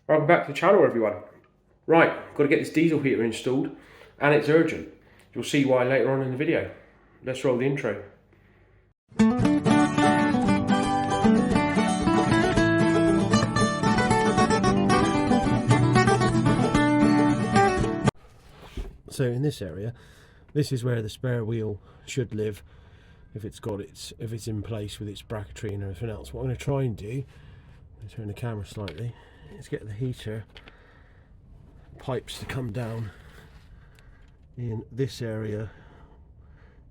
Welcome back to the channel, everyone. Right, got to get this diesel heater installed, and it's urgent. You'll see why later on in the video. Let's roll the intro. So in this area, this is where the spare wheel should live if it's in place with its bracketry and everything else. What I'm going to try and do, I'm turn the camera slightly, is get the heater pipes to come down in this area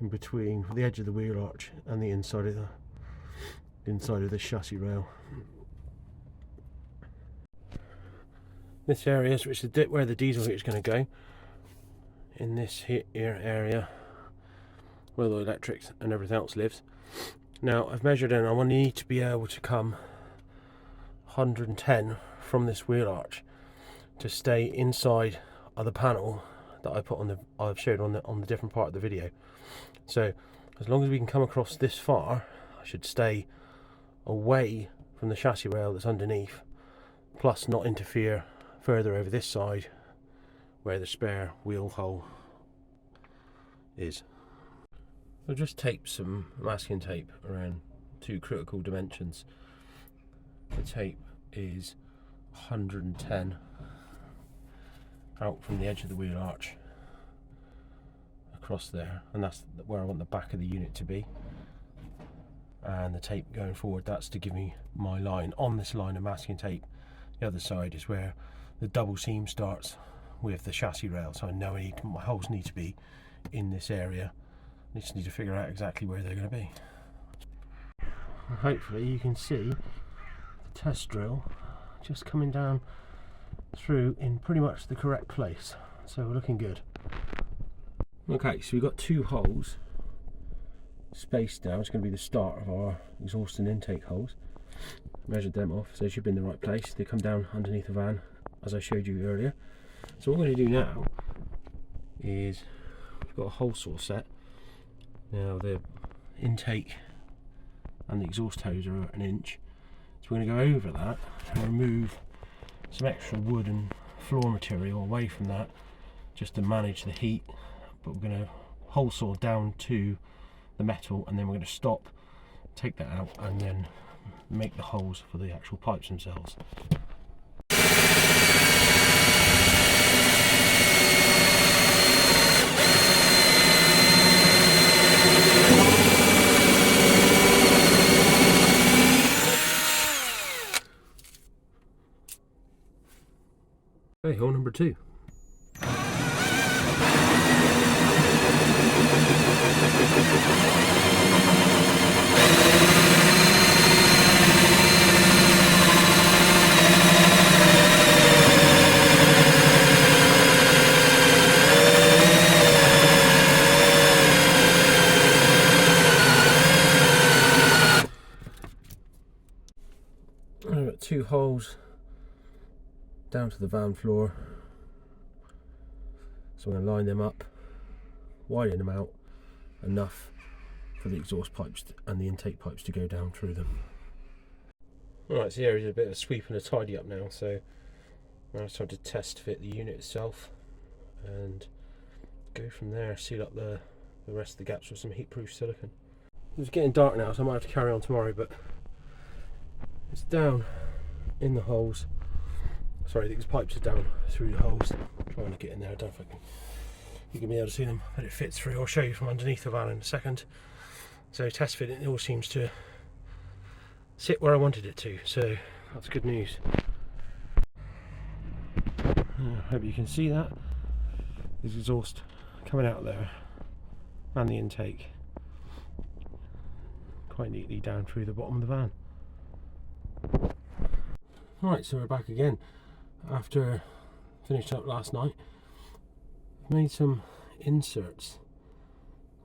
in between the edge of the wheel arch and the inside of the chassis rail. This area is where the diesel heater is going to go. In this here area where the electrics and everything else lives. Now I've measured in, I want to need to be able to come 110 from this wheel arch to stay inside of the panel that I've showed on the different part of the video. So as long as we can come across this far, I should stay away from the chassis rail that's underneath, plus not interfere further over this side where the spare wheel hole is. I'll just tape some masking tape around two critical dimensions. The tape is 110 out from the edge of the wheel arch across there, and that's where I want the back of the unit to be. And the tape going forward, that's to give me my line. On this line of masking tape, the other side is where the double seam starts with the chassis rail, so I know my holes need to be in this area. I just need to figure out exactly where they're going to be. And hopefully you can see the test drill just coming down through in pretty much the correct place, so we're looking good. Okay, so we've got two holes spaced now. It's going to be the start of our exhaust and intake holes. Measured them off, so they should be in the right place. They come down underneath the van as I showed you earlier. So what we're going to do now is we've got a hole saw set. Now the intake and the exhaust hose are 1 inch, so we're going to go over that and remove some extra wood and floor material away from that just to manage the heat. But we're going to hole saw down to the metal, and then we're going to stop, take that out, and then make the holes for the actual pipes themselves. Okay, hole number 2. I've got 2 holes down to the van floor, so I'm going to line them up, widen them out enough for the exhaust pipes and the intake pipes to go down through them. Alright, so here is a bit of a sweep and a tidy up now, so now it's time to test fit the unit itself and go from there, seal up the rest of the gaps with some heat-proof silicone. It's getting dark now, so I might have to carry on tomorrow, but it's down in the holes. Sorry, these pipes are down through the holes. I'm trying to get in there. I don't know if you can be able to see them, but it fits through. I'll show you from underneath the van in a second. So test fit, it all seems to sit where I wanted it to, so that's good news. I hope you can see that. There's exhaust coming out there and the intake quite neatly down through the bottom of the van. Alright, so we're back again after finished up last night. I've made some inserts,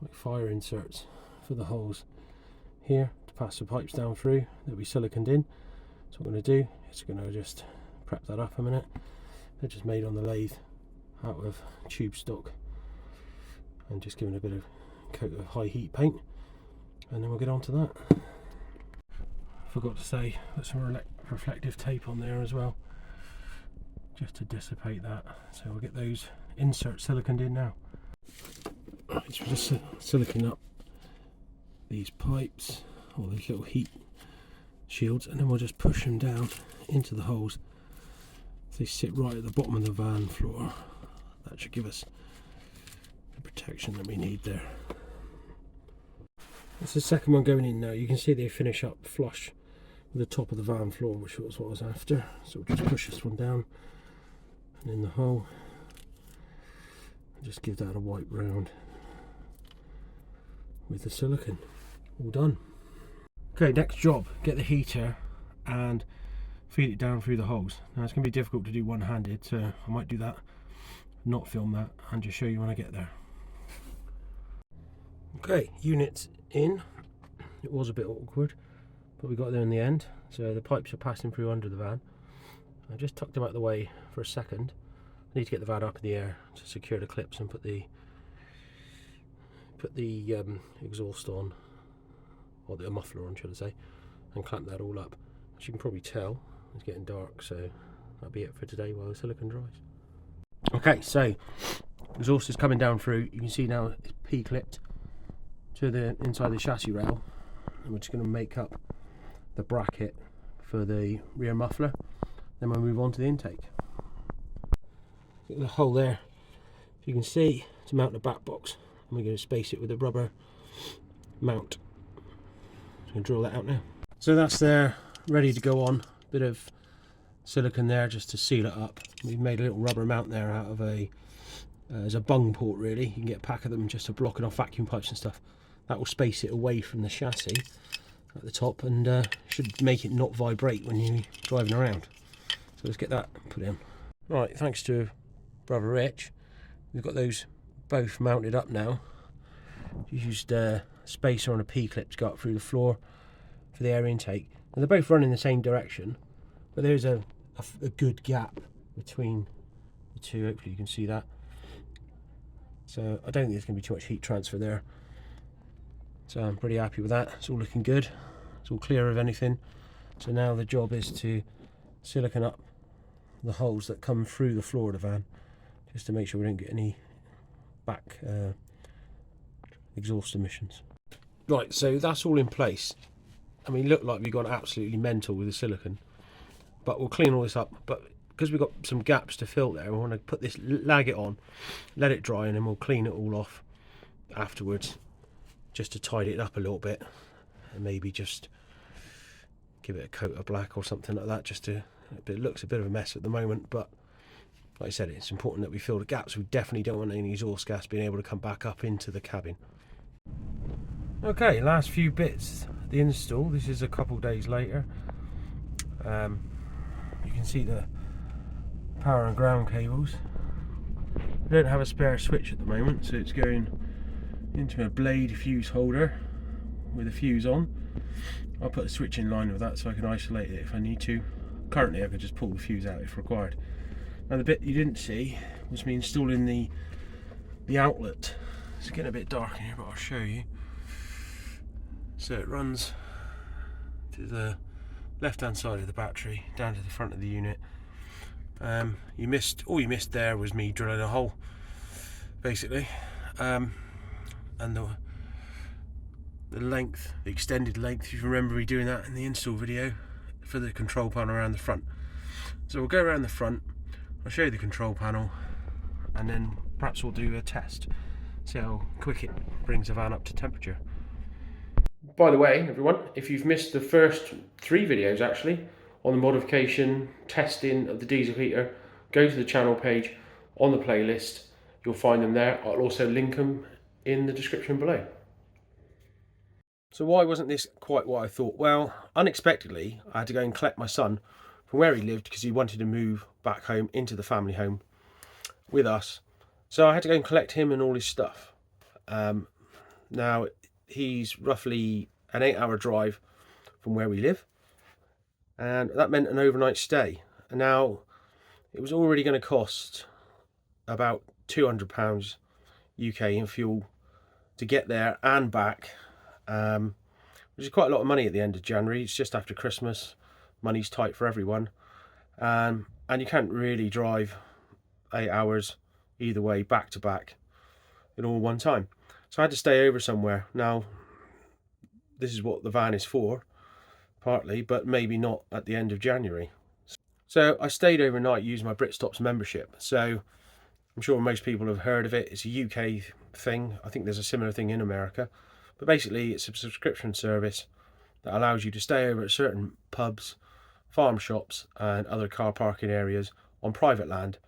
like fire inserts, for the holes here to pass the pipes down through. They'll be siliconed in. So what I'm going to do is going to just prep that up a minute. They're just made on the lathe out of tube stock and just given a bit of coat of high heat paint, and then we'll get on to that. Forgot to say, put some reflective tape on there as well. just to dissipate that. So we'll get those inserts siliconed in now. Right, so we're just silicon up these pipes, or these little heat shields, and then we'll just push them down into the holes. They sit right at the bottom of the van floor. That should give us the protection that we need there. That's the second one going in now. You can see they finish up flush with the top of the van floor, which was what I was after. So we'll just push this one down and in the hole. Just give that a wipe round with the silicone. All done. Okay, next job, get the heater and feed it down through the holes. Now it's going to be difficult to do one-handed, so I might do that, not film that, and just show you when I get there. Okay, units in. It was a bit awkward, but we got there in the end. So the pipes are passing through under the van. I just tucked them out of the way for a second. I need to get the van up in the air to secure the clips and put the exhaust on, or the muffler on, should I say, and clamp that all up. As you can probably tell, it's getting dark, so that'll be it for today while the silicone dries. Okay, so exhaust is coming down through. You can see now it's P-clipped to the inside the chassis rail, and we're just going to make up the bracket for the rear muffler. Then we'll move on to the intake. Got the hole there, you can see, to mount the back box, and we're going to space it with a rubber mount. So I'm going to drill that out now. So that's there, ready to go on. Bit of silicone there just to seal it up. We've made a little rubber mount there out of as a bung port really. You can get a pack of them just to block it off vacuum pipes and stuff. That will space it away from the chassis at the top, and should make it not vibrate when you're driving around. So let's get that put in. Right, thanks to Brother Rich, we've got those both mounted up now. Used a spacer on a P-clip to go up through the floor for the air intake. And they're both running the same direction, but there's a good gap between the two. Hopefully you can see that. So I don't think there's going to be too much heat transfer there. So I'm pretty happy with that. It's all looking good. It's all clear of anything. So now the job is to silicone up the holes that come through the floor of the van, just to make sure we don't get any back exhaust emissions. Right, so that's all in place. I mean, look like we've gone absolutely mental with the silicone, but we'll clean all this up. But because we've got some gaps to fill there, we want to put this, lag it on, let it dry, and then we'll clean it all off afterwards, just to tidy it up a little bit, and maybe just give it a coat of black or something like that, just to, it looks a bit of a mess at the moment, but like I said, it's important that we fill the gaps. We definitely don't want any exhaust gas being able to come back up into the cabin. Okay, last few bits, the install. This is a couple days later. You can see the power and ground cables. I don't have a spare switch at the moment, so it's going into a blade fuse holder with a fuse on. I'll put a switch in line with that so I can isolate it if I need to. Currently I could just pull the fuse out if required. Now the bit you didn't see was me installing the outlet. It's getting a bit dark in here, but I'll show you. So it runs to the left hand side of the battery, down to the front of the unit. All you missed there was me drilling a hole, basically, and the length, the extended length, if you remember me doing that in the install video, for the control panel around the front. So we'll go around the front, I'll show you the control panel, and then perhaps we'll do a test, see how quick it brings the van up to temperature. By the way, everyone, if you've missed the first 3 videos actually on the modification testing of the diesel heater, go to the channel page on the playlist. You'll find them there. I'll also link them in the description below. So why wasn't this quite what I thought? Well, unexpectedly, I had to go and collect my son from where he lived because he wanted to move back home into the family home with us. So I had to go and collect him and all his stuff. Now, he's roughly an 8-hour drive from where we live, and that meant an overnight stay. And now it was already going to cost about £200 UK in fuel to get there and back, which is quite a lot of money at the end of January. It's just after Christmas, money's tight for everyone, and and you can't really drive 8 hours either way back to back in all one time. So I had to stay over somewhere. Now, this is what the van is for, partly, but maybe not at the end of January. So I stayed overnight using my Britstops membership. So I'm sure most people have heard of it. It's a UK thing. I think there's a similar thing in America. But basically, it's a subscription service that allows you to stay over at certain pubs, farm shops, and other car parking areas on private land,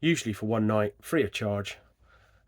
usually for one night, free of charge.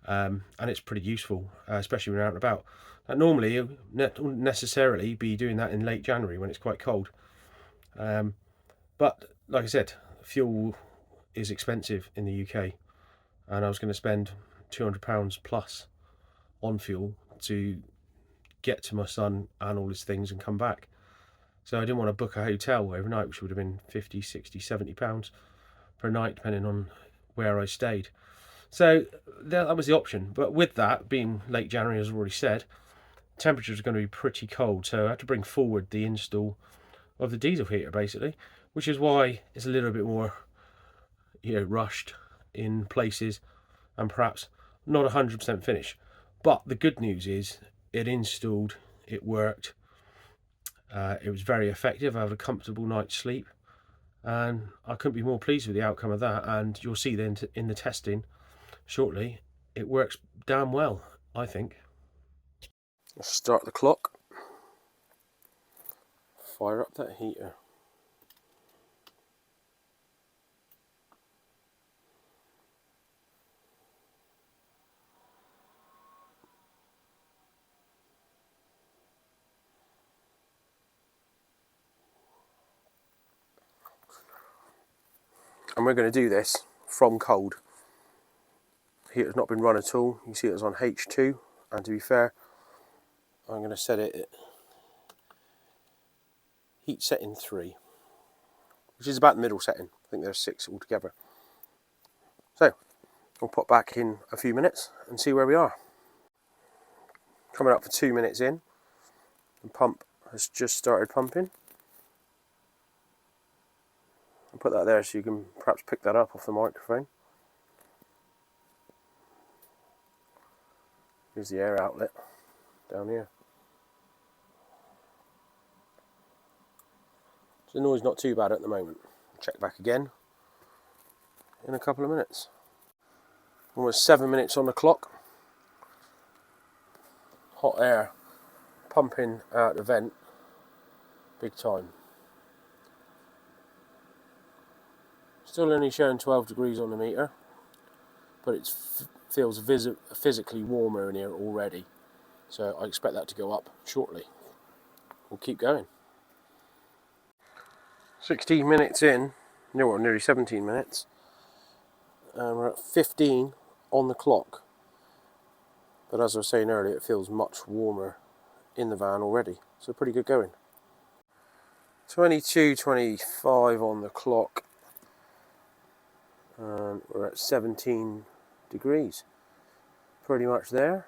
And it's pretty useful, especially when you're out and about. And normally, you wouldn't necessarily be doing that in late January when it's quite cold. But like I said, fuel is expensive in the UK, and I was going to spend £200 plus on fuel to get to my son and all his things and come back. So I didn't want to book a hotel overnight, which would have been 50, 60, 70 pounds per night, depending on where I stayed. So that was the option. But with that being late January, as I already said, temperatures are going to be pretty cold. So I had to bring forward the install of the diesel heater, basically, which is why it's a little bit more, rushed in places and perhaps not 100% finished. But the good news is it installed, it worked, it was very effective. I had a comfortable night's sleep, and I couldn't be more pleased with the outcome of that. And you'll see then in the testing shortly, it works damn well, I think. Let's start the clock, fire up that heater. And we're going to do this from cold. The heater's not been run at all. You can see it was on H2, and to be fair, I'm going to set it at heat setting 3, which is about the middle setting. I think there's 6 altogether. So we'll pop back in a few minutes and see where we are. Coming up for 2 minutes in, the pump has just started pumping. I'll put that there so you can perhaps pick that up off the microphone. Here's the air outlet down here. So the noise not too bad at the moment. Check back again in a couple of minutes. Almost 7 minutes on the clock. Hot air pumping out the vent big time. Still only showing 12 degrees on the meter, but it feels physically warmer in here already. So I expect that to go up shortly. We'll keep going. 16 minutes in, nearly 17 minutes, and we're at 15 on the clock. But as I was saying earlier, it feels much warmer in the van already, so pretty good going. 22:25 on the clock, and we're at 17 degrees. Pretty much there.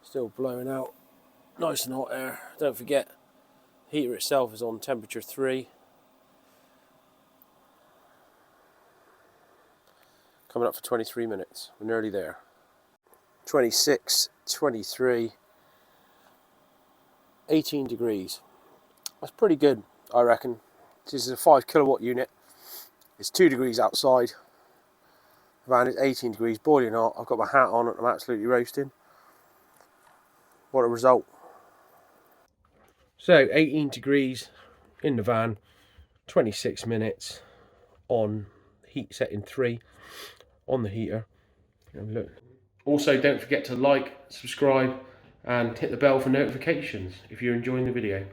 Still blowing out nice and hot air. Don't forget, the heater itself is on temperature 3. Coming up for 23 minutes. We're nearly there. 26, 23, 18 degrees. That's pretty good, I reckon. This is a 5 kilowatt unit. It's 2 degrees outside. The van is 18 degrees, boiling hot. I've got my hat on and I'm absolutely roasting. What a result. So 18 degrees in the van, 26 minutes on heat setting 3 on the heater. And look. Also, don't forget to like, subscribe and hit the bell for notifications if you're enjoying the video.